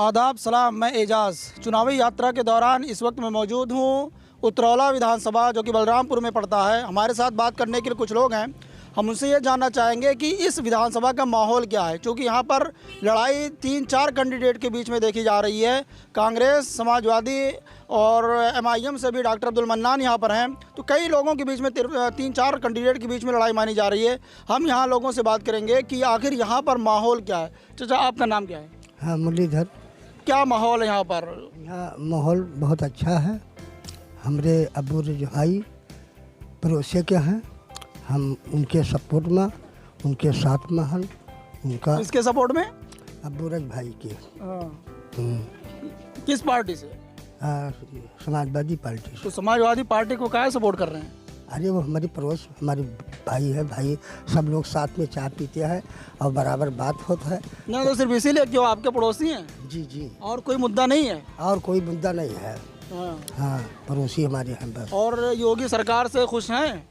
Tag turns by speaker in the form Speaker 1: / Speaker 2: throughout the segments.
Speaker 1: आदाब सलाम, मैं एजाज़। चुनावी यात्रा के दौरान इस वक्त मैं मौजूद हूँ उतरौला विधानसभा, जो कि बलरामपुर में पड़ता है। हमारे साथ बात करने के लिए कुछ लोग हैं। हम उनसे ये जानना चाहेंगे कि इस विधानसभा का माहौल क्या है, क्योंकि यहाँ पर लड़ाई 3-4 कैंडिडेट के बीच में देखी जा रही है। कांग्रेस, समाजवादी और MIM से भी डॉक्टर अब्दुल मन्नान यहाँ पर हैं। तो कई लोगों के बीच में 3-4 कैंडिडेट के बीच में लड़ाई मानी जा रही है। हम यहाँ लोगों से बात करेंगे कि आखिर यहाँ पर माहौल क्या है। चाचा, आपका नाम क्या है?
Speaker 2: हाँ, मुरलीधर।
Speaker 1: क्या माहौल है यहाँ पर?
Speaker 2: यहाँ माहौल बहुत अच्छा है। हमारे अबू रजहाई पड़ोसी के हैं, हम उनके सपोर्ट में, उनके साथ में हम उनका।
Speaker 1: किसके सपोर्ट में?
Speaker 2: अबू रज भाई के।
Speaker 1: किस पार्टी से?
Speaker 2: समाजवादी पार्टी से।
Speaker 1: तो समाजवादी पार्टी को काहे सपोर्ट कर रहे हैं?
Speaker 2: अरे वो हमारी पड़ोस, हमारे भाई है, भाई सब लोग साथ में चाय पीते हैं और बराबर बात होता है।
Speaker 1: नहीं तो सिर्फ इसीलिए क्यों आपके पड़ोसी हैं?
Speaker 2: जी जी,
Speaker 1: और कोई मुद्दा नहीं है?
Speaker 2: और कोई मुद्दा नहीं है। हाँ, पड़ोसी हमारे हैं बस।
Speaker 1: और योगी सरकार से खुश हैं?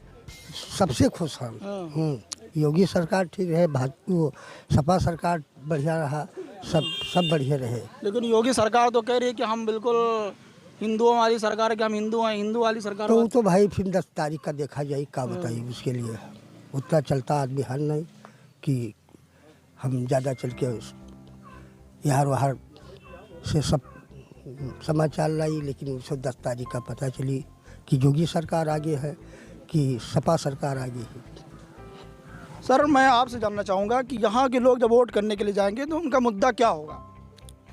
Speaker 2: सबसे खुश हम। योगी सरकार ठीक रहे, भाजपा सपा सरकार बढ़िया रहा, सब बढ़िया रहे।
Speaker 1: लेकिन योगी सरकार तो कह रही है कि हम बिल्कुल हिंदुओं वाली सरकार है, कि हम हिंदू हैं, हिंदू वाली सरकार।
Speaker 2: तो भाई फिर 10 तारीख का देखा जाए, क्या बताइए। उसके लिए उतना चलता आदमी हल नहीं कि हम ज़्यादा चल के यहाँ वहाँ से सब समाचार लाई। लेकिन उसको 10 तारीख का पता चली कि योगी सरकार आगे है कि सपा सरकार आगे है।
Speaker 1: सर, मैं आपसे जानना चाहूँगा कि यहाँ के लोग जब वोट करने के लिए जाएंगे तो उनका मुद्दा क्या होगा?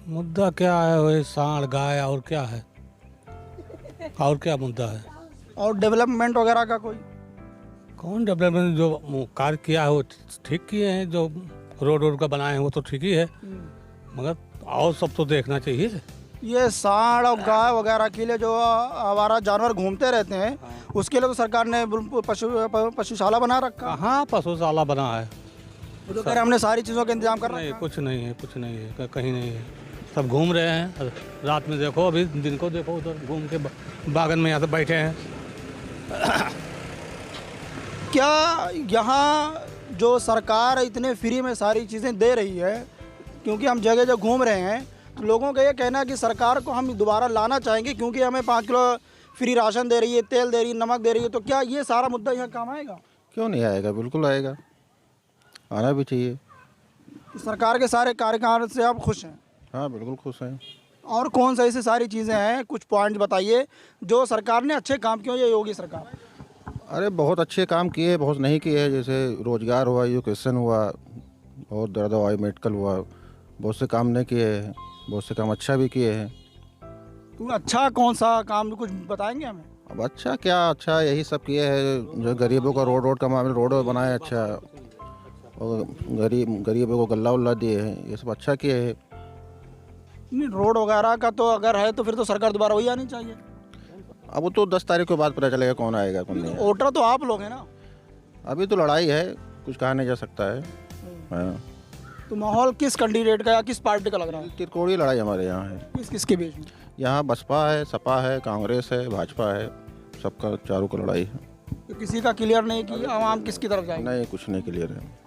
Speaker 3: मुद्दा क्या है? वही सांड गाय, और क्या है? और क्या मुद्दा है?
Speaker 1: और डेवलपमेंट वगैरह का कोई?
Speaker 3: कौन डेवलपमेंट? जो कार्य किया है वो ठीक किए हैं, जो रोड का बनाए हैं वो तो ठीक ही है, मगर और सब तो देखना चाहिए।
Speaker 1: ये सांड और गाय वगैरह के लिए जो आवारा जानवर घूमते रहते हैं, उसके लिए तो सरकार ने पशुशाला बना रखा।
Speaker 3: हाँ, पशुशाला बना है।
Speaker 1: वो तो कह रहे हमने सारी चीज़ों का इंतजाम कर रखा है।
Speaker 3: कुछ नहीं है, कुछ नहीं है, कहीं नहीं है। सब घूम रहे हैं। रात में देखो, अभी दिन को देखो, उधर घूम के बागन में यहाँ से बैठे हैं।
Speaker 1: क्या यहाँ जो सरकार इतने फ्री में सारी चीज़ें दे रही है, क्योंकि हम जगह जगह घूम रहे हैं, तो लोगों का ये कहना है कि सरकार को हम दोबारा लाना चाहेंगे, क्योंकि हमें 5 किलो फ्री राशन दे रही है, तेल दे रही है, नमक दे रही है। तो क्या ये सारा मुद्दा यहाँ काम आएगा?
Speaker 4: क्यों नहीं आएगा? बिल्कुल आएगा, आना भी चाहिए।
Speaker 1: तो सरकार के सारे कार्यकाल से आप खुश हैं?
Speaker 4: हाँ, बिल्कुल खुश हैं।
Speaker 1: और कौन सा ऐसी सारी चीज़ें हैं, कुछ पॉइंट बताइए जो सरकार ने अच्छे काम किए, ये योगी सरकार?
Speaker 4: अरे बहुत अच्छे काम किए, बहुत नहीं किए। जैसे रोजगार हुआ, एजुकेशन हुआ, बहुत दर्द हुआ, मेडिकल हुआ, बहुत से काम नहीं किए हैं, बहुत से काम अच्छा भी किए हैं।
Speaker 1: तो अच्छा कौन सा काम, कुछ बताएंगे हमें?
Speaker 4: अब अच्छा क्या, अच्छा यही सब किए हैं। जो गरीबों का रोड का मामला, रोड बनाए अच्छा, और गरीबों को गल्ला उल्ला दिए हैं, ये सब अच्छा किए हैं।
Speaker 1: नहीं, रोड वगैरह का तो अगर है तो फिर तो सरकार दोबारा वही आनी चाहिए।
Speaker 4: अब वो तो 10 तारीख के बाद पता चलेगा कौन आएगा कौन नहीं।
Speaker 1: वोटर तो आप लोग हैं ना?
Speaker 4: अभी तो लड़ाई है, कुछ कहा नहीं जा सकता है। हाँ,
Speaker 1: तो माहौल किस कैंडिडेट का या किस पार्टी का लग रहा है?
Speaker 4: तिरकोड़ी लड़ाई हमारे यहाँ है।
Speaker 1: किस किस के बीच में?
Speaker 4: यहाँ बसपा है, सपा है, कांग्रेस है, भाजपा है, सबका चारों का लड़ाई है।
Speaker 1: तो किसी का क्लियर नहीं कि आवाम किसकी तरफ जाएगी?
Speaker 4: नहीं, कुछ नहीं क्लियर है।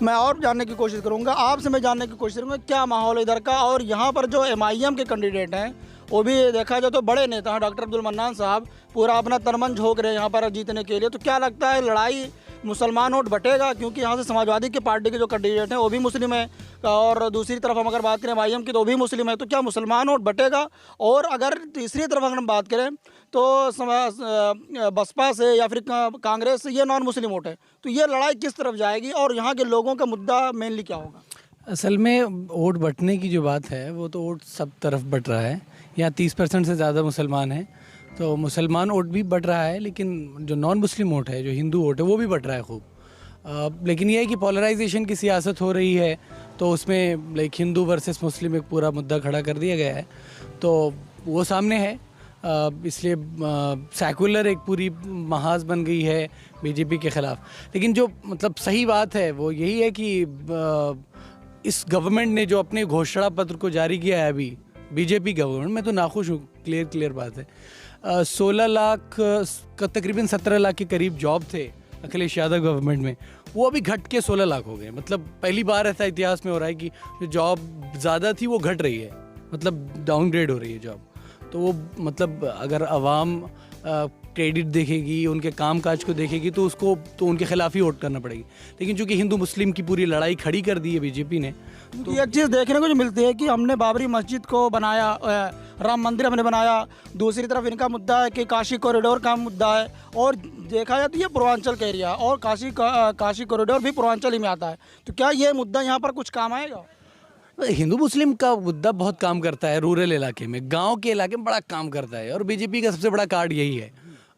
Speaker 1: मैं और जानने की कोशिश करूंगा, आपसे मैं जानने की कोशिश करूंगा क्या माहौल है इधर का। और यहाँ पर जो MIM के कैंडिडेट हैं, वो भी देखा जाए तो बड़े नेता हैं, डॉक्टर अब्दुल मन्नान साहब पूरा अपना तन-मन झोंक रहे हैं यहाँ पर जीतने के लिए। तो क्या लगता है, लड़ाई मुसलमान वोट बटेगा? क्योंकि यहाँ से समाजवादी की पार्टी के जो कैंडिडेट हैं वो भी मुस्लिम है, और दूसरी तरफ हम अगर बात करें MIM की तो वो भी मुस्लिम है। तो क्या मुसलमान वोट बटेगा? और अगर तीसरी तरफ अगर हम बात करें तो बसपा से या फिर कांग्रेस से, ये नॉन मुस्लिम वोट है, तो ये लड़ाई किस तरफ जाएगी और यहाँ के लोगों का मुद्दा मेनली क्या होगा?
Speaker 5: असल में वोट बंटने की जो बात है वो तो वोट सब तरफ बट रहा है। यहाँ 30% से ज़्यादा मुसलमान हैं, तो मुसलमान वोट भी बढ़ रहा है, लेकिन जो नॉन मुस्लिम वोट है, जो हिंदू वोट है, वो भी बढ़ रहा है खूब। लेकिन ये है कि पोलराइजेशन की सियासत हो रही है, तो उसमें लाइक हिंदू वर्सेस मुस्लिम एक पूरा मुद्दा खड़ा कर दिया गया है, तो वो सामने है। इसलिए सेकुलर एक पूरी महाज बन गई है बीजेपी के ख़िलाफ़। लेकिन जो मतलब सही बात है वो यही है कि इस गवर्नमेंट ने जो अपने घोषणा पत्र को जारी किया है अभी, बीजेपी गवर्नमेंट, मैं तो नाखुश हूँ, क्लियर बात है। 16 लाख का तकरीबन 17 लाख के करीब जॉब थे अखिलेश यादव गवर्नमेंट में, वो अभी घट के 16 लाख हो गए। मतलब पहली बार ऐसा इतिहास में हो रहा है कि जो जॉब ज़्यादा थी वो घट रही है, मतलब डाउनग्रेड हो रही है जॉब। तो वो मतलब अगर आवाम क्रेडिट देखेगी, उनके कामकाज को देखेगी तो उसको तो उनके खिलाफ ही वोट करना पड़ेगी। लेकिन चूंकि हिंदू मुस्लिम की पूरी लड़ाई खड़ी कर दी है बीजेपी ने,
Speaker 1: तो एक चीज़ देखने को जो मिलती है कि हमने बाबरी मस्जिद को बनाया, राम मंदिर हमने बनाया, दूसरी तरफ इनका मुद्दा है कि काशी कॉरिडोर का मुद्दा है, और देखा जाए तो ये पूर्वांचल का एरिया और काशी कॉरिडोर भी पूर्वांचल ही में आता है। तो क्या ये मुद्दा यहाँ पर कुछ काम आएगा?
Speaker 5: हिंदू मुस्लिम का मुद्दा बहुत काम करता है रूरल इलाके में, गांव के इलाके में बड़ा काम करता है, और बीजेपी का सबसे बड़ा कार्ड यही है,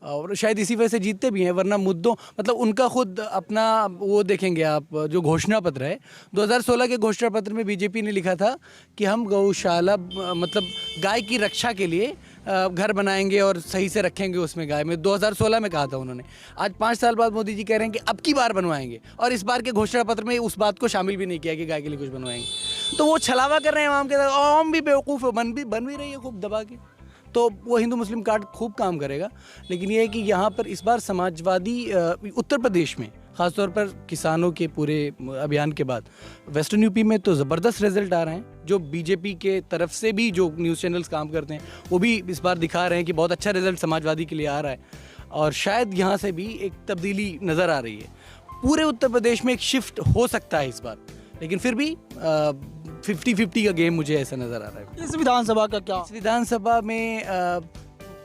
Speaker 5: और शायद इसी वजह से जीतते भी हैं। वरना मुद्दों मतलब उनका खुद अपना वो देखेंगे आप, जो घोषणा पत्र है 2016 के घोषणा पत्र में बीजेपी ने लिखा था कि हम गौशाला मतलब गाय की रक्षा के लिए घर बनाएंगे और सही से रखेंगे उसमें गाय में। 2016 में कहा था उन्होंने। आज 5 साल बाद मोदी जी कह रहे हैं कि अब की बार बनवाएंगे, और इस बार के घोषणा पत्र में उस बात को शामिल भी नहीं किया कि गाय के लिए कुछ बनवाएंगे। तो वो छलावा कर रहे हैं आवाम के साथ, आवाम भी बेवकूफ़ बन भी रही है खूब दबा के। तो वो हिंदू मुस्लिम कार्ड खूब काम करेगा। लेकिन ये है कि यहाँ पर इस बार समाजवादी उत्तर प्रदेश में ख़ासतौर पर किसानों के पूरे अभियान के बाद वेस्टर्न यूपी में तो ज़बरदस्त रिजल्ट आ रहे हैं। जो बीजेपी के तरफ से भी जो न्यूज़ चैनल्स काम करते हैं वो भी इस बार दिखा रहे हैं कि बहुत अच्छा रिजल्ट समाजवादी के लिए आ रहा है, और शायद यहाँ से भी एक तब्दीली नज़र आ रही है। पूरे उत्तर प्रदेश में एक शिफ्ट हो सकता है इस बार, लेकिन फिर भी 50-50 का गेम मुझे ऐसा नज़र आ रहा है।
Speaker 1: इस विधानसभा का क्या?
Speaker 5: इस विधानसभा में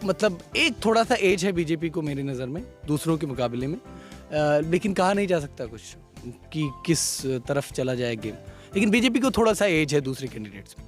Speaker 5: मतलब एक थोड़ा सा एज है बीजेपी को मेरी नज़र में दूसरों के मुकाबले में, लेकिन कहा नहीं जा सकता कुछ कि किस तरफ चला जाए गेम। लेकिन बीजेपी को थोड़ा सा एज है दूसरे कैंडिडेट्स में।